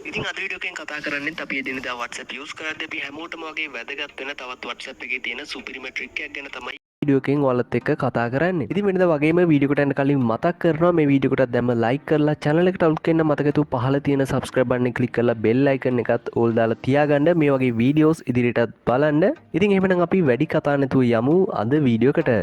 ඉතින් අද වීඩියෝ එකෙන් කතා කරන්නේ අපි එදිනෙදා WhatsApp use කරද්දී අපි හැමෝටම වගේ වැදගත් වෙන තවත් WhatsApp එකේ තියෙන සුපිරිම ට්‍රික් එකක් ගැන තමයි වීඩියෝ එකෙන් ඔයාලත් එක්ක කතා කරන්නේ. ඉතින් වෙනද වගේම වීඩියෝ එකට යන්න කලින් මතක් කරනවා මේ වීඩියෝ එකට දැම්ම like කරලා channel එකට අලුත් කෙනා මතක තු පහළ තියෙන subscribe button එක click කරලා bell icon එකත් all දාලා තියාගන්න මේ වගේ වීඩියෝස් ඉදිරියටත් බලන්න. ඉතින් එහෙමනම් අපි වැඩි කතා නැතුව යමු අද වීඩියෝ එකට.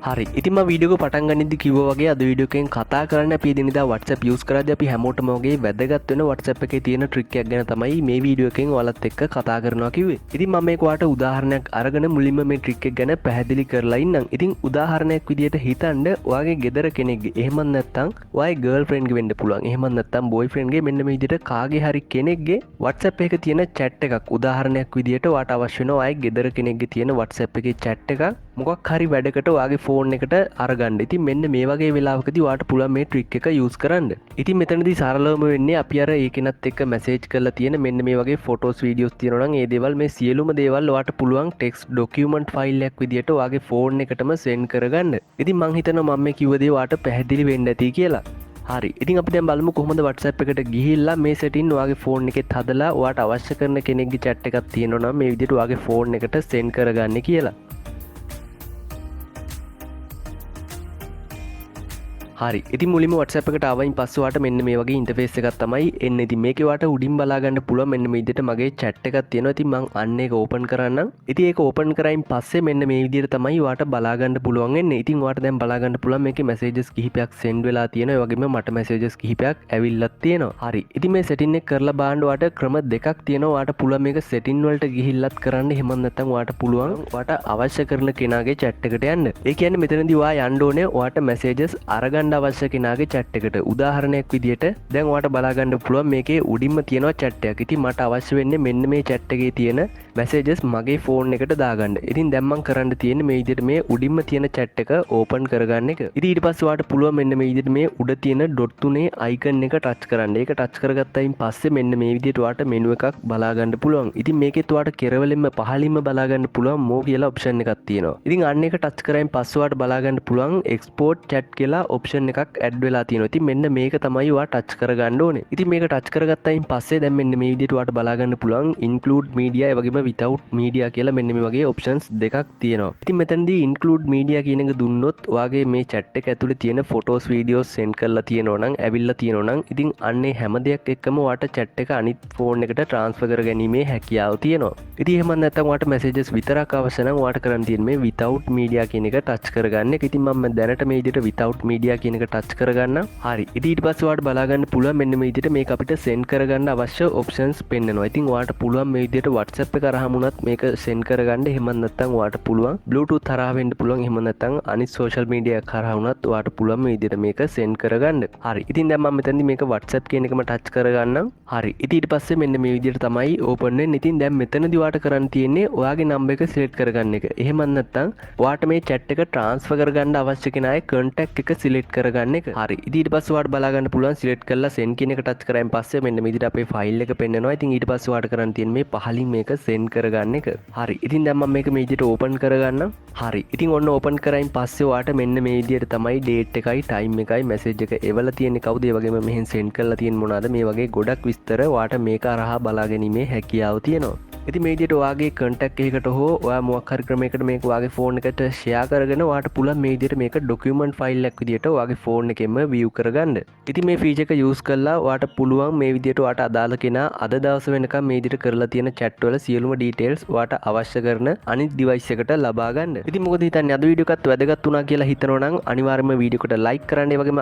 හරි ඉතින් මම වීඩියෝ එක පටන් ගනිද්දි කිව්වා වගේ අද වීඩියෝ එකෙන් කතා කරන්න අපි එදිනෙදා WhatsApp use කරද්දී අපි හැමෝටම වගේ වැදගත් වෙන WhatsApp එකේ තියෙන ට්‍රික් එකක් ගැන තමයි මේ වීඩියෝ එකෙන් ඔයාලත් එක්ක කතා කරනවා කිව්වේ. ඉතින් මම මේක ඔයාලට උදාහරණයක් අරගෙන මුලින්ම මේ ට්‍රික් එක ගැන පැහැදිලි කරලා ඉන්නම්. ඉතින් උදාහරණයක් විදියට හිතන්න ඔයාගේ ගෙදර කෙනෙක්ගේ එහෙම නැත්නම් ඔයාගේ ගර්ල්ෆ්‍රෙන්ඩ්ගේ වෙන්න පුළුවන්. එහෙම නැත්නම් බොයිෆ්‍රෙන්ඩ්ගේ මෙන්න මේ විදියට කාගේ හරි කෙනෙක්ගේ WhatsApp එකේ තියෙන chat එකක් උදාහරණයක් විදියට ඔයාට අවශ්‍ය වෙනවා ඔයාගේ ගෙදර කෙනෙක්ගේ තියෙන WhatsApp එකේ chat එකක් මොකක් හරි වැඩකට ඔයාගේ ෆෝන් එකට අරගන්න. ඉතින් මෙන්න මේ වගේ වෙලාවකදී ඔයාට පුළුවන් මේ ට්‍රික් එක යූස් කරන්න. ඉතින් මෙතනදී සරලවම වෙන්නේ අපි අර ඒකෙනත් එක්ක මැසේජ් කරලා තියෙන මෙන්න මේ වගේ ෆොටෝස් වීඩියෝස් තියෙනවා නම් ඒ දේවල් මේ සියලුම දේවල් ඔයාට පුළුවන් ටෙක්ස්ට් ඩොකියුමන්ට් ෆයිල් එකක් විදියට ඔයාගේ ෆෝන් එකටම සෙන්ඩ් කරගන්න. ඉතින් මං හිතනවා මම මේ කිව්ව දේ ඔයාට පැහැදිලි වෙන්න ඇති කියලා. හරි ඉතින් අපි දැන් බලමු කොහොමද WhatsApp එකට ගිහිල්ලා මේ setting ඔයාගේ ෆෝන් එකෙත් හදලා ඔයාට අවශ්‍ය කරන කෙනෙක්ගේ chat එකක් තියෙනවා නම් මේ විදියට ඔයාගේ ෆෝන් එකට සෙන්ඩ් කරගන්න කියලා. හරි ඉතින් මුලින්ම WhatsApp එකට ආවයින් පස්සේ ඔයාට මෙන්න මේ වගේ ඉන්ටර්ෆේස් එකක් තමයි එන්නේ. ඉතින් මේකේ ඔයාට උඩින් බලා ගන්න පුළුවන් මෙන්න මේ විදිහට මගේ chat එකක් තියෙනවා. ඉතින් මම අන්න ඒක ඕපන් කරන්නම්. ඉතින් ඒක ඕපන් කරායින් පස්සේ මෙන්න මේ විදිහට තමයි ඔයාට බලා ගන්න පුළුවන් වෙන්නේ. ඉතින් ඔයාට දැන් බලා ගන්න පුළුවන් මේකේ messages කිහිපයක් send වෙලා තියෙනවා. ඒ වගේම මට messages කිහිපයක් ඇවිල්ලත් තියෙනවා. හරි ඉතින් මේ setting එක කරලා බලන්න ඔයාට ක්‍රම දෙකක් තියෙනවා. ඔයාට පුළුවන් මේක setting වලට ගිහිල්ලත් කරන්න. එහෙම නැත්නම් ඔයාට පුළුවන් ඔයාට අවශ්‍ය කරන කෙනාගේ chat එකට යන්න. ඒ කියන්නේ මෙතනදී ඔයා යන්න ඕනේ ඔයාට messages අරගන්න අවශ්‍ය කෙනාගේ chat එකට. උදාහරණයක් විදියට දැන් ඔයාලට බලා ගන්න පුළුවන් මේකේ උඩින්ම තියෙනවා chat එකක්. ඉතින් මට අවශ්‍ය වෙන්නේ මෙන්න මේ chat එකේ තියෙන messages මගේ ෆෝන් එකට දාගන්න. ඉතින් දැන් මම කරන්න තියෙන්නේ මේ විදියට මේ උඩින්ම තියෙන chat එක ඕපන් කරගන්න එක. ඉතින් ඊට පස්සේ ඔයාලට පුළුවන් මෙන්න මේ විදියට මේ උඩ තියෙන dot තුනේ icon එක touch කරන්න. ඒක touch කරගත්තයින් පස්සේ මෙන්න මේ විදියට ඔයාලට menu එකක් බලා ගන්න පුළුවන්. ඉතින් මේකෙත් ඔයාලට කෙරවලින්ම පහළින්ම බලා ගන්න පුළුවන් more කියලා option එකක් තියෙනවා. ඉතින් අන්න එක touch කරායින් පස්සේ ඔයාලට බලා ගන්න පුළුවන් export chat කියලා option එකක් ඇඩ් වෙලා තියෙනවා. ඉතින් මෙන්න මේක තමයි ඔයා ටච් කරගන්න ඕනේ. ඉතින් මේක ටච් කරගත්තයින් පස්සේ දැන් මෙන්න මේ විදිහට ඔයාට බලා ගන්න පුළුවන් include media ඒ වගේම without media කියලා මෙන්න මේ වගේ options දෙකක් තියෙනවා. ඉතින් මෙතනදී include media කියන එක දුන්නොත් ඔයාගේ මේ chat එක ඇතුලේ තියෙන photos videos send කරලා තියෙනවා නම් ඇවිල්ලා තියෙනවා නම් ඉතින් අන්නේ හැම දෙයක් එක්කම ඔයාට chat එක අනිත් phone එකට transfer කරගැනීමේ හැකියාව තියෙනවා. ඉතින් එහෙම නැත්නම් ඔයාට messages විතරක් අවශ්‍ය නම් ඔයාට කරන්න තියෙන්නේ මේ without media කියන එක ටච් කරගන්න එක. ඉතින් මම දැනට මේ විදිහට without media කියන එක ටච් කරගන්න. හරි ඉතින් ඊට පස්සේ ඔයාලට බලා ගන්න පුළුවන් මෙන්න මේ විදිහට මේක අපිට send කරගන්න අවශ්‍ය options පෙන්නනවා. ඉතින් ඔයාලට පුළුවන් මේ විදිහට WhatsApp එක හරහාම උනත් මේක send කරගන්න. එහෙම නැත්නම් ඔයාලට පුළුවන් Bluetooth හරහා වෙන්න පුළුවන්. එහෙම නැත්නම් අනිත් social media එක හරහා උනත් ඔයාලට පුළුවන් මේ විදිහට මේක send කරගන්න. හරි ඉතින් දැන් මම මෙතනදී මේක WhatsApp කියන එකම touch කරගන්නම්. හරි ඉතින් ඊට පස්සේ මෙන්න මේ විදිහට තමයි open වෙන්නේ. ඉතින් දැන් මෙතනදී ඔයාලට කරන්න තියෙන්නේ ඔයාගේ number එක select කරගන්න එක. එහෙම නැත්නම් ඔයාට මේ chat එක transfer කරගන්න අවශ්‍ය කෙනාගේ contact එක select කරගන්න එක. හරි ඉතින් ඊට පස්සේ ඔයාලට බලා ගන්න පුළුවන් select කරලා send කියන එක touch කරායින් පස්සේ මෙන්න මේ විදිහට අපේ file එක පෙන්නනවා. ඉතින් ඊට පස්සේ ඔයාලට කරන්න තියෙන්නේ මේ පහලින් මේක send කරගන්න එක. හරි ඉතින් දැන් මම මේක මේ විදිහට open කරගන්නම්. හරි ඉතින් ඔන්න open කරායින් පස්සේ ඔයාලට මෙන්න මේ විදිහට තමයි date එකයි time එකයි message එක එවලා තියෙන්නේ කවුද ඒ වගේම මෙහෙන් send කරලා තියෙන්නේ මොනවාද මේ වගේ ගොඩක් විස්තර ඔයාලට මේක අරහා බලා ගැනීමේ හැකියාව තියෙනවා. ඉතින් මේ විදිහට ඔයාගේ contact එකකට හෝ ඔයා මොකක් හරි ක්‍රමයකට මේක ඔයාගේ phone එකට share කරගෙන ඔයාට පුළුවන් මේ විදිහට මේක document file එකක් විදිහට ඔයාගේ phone එකෙන්ම view කරගන්න. ඉතින් මේ feature එක use කරලා ඔයාට පුළුවන් මේ විදිහට ඔයාට අදාළ කෙනා අද දවස් වෙනකම් මේ විදිහට කරලා තියෙන chat වල සියලුම details ඔයාට අවශ්‍ය කරන අනිත් device එකට ලබා ගන්න. ඉතින් මොකද හිතන්නේ අද වීඩියෝ එකත් වැදගත් වුණා කියලා හිතනවා නම් අනිවාර්යයෙන්ම වීඩියෝ එකට like කරන්න. ඒ වගේම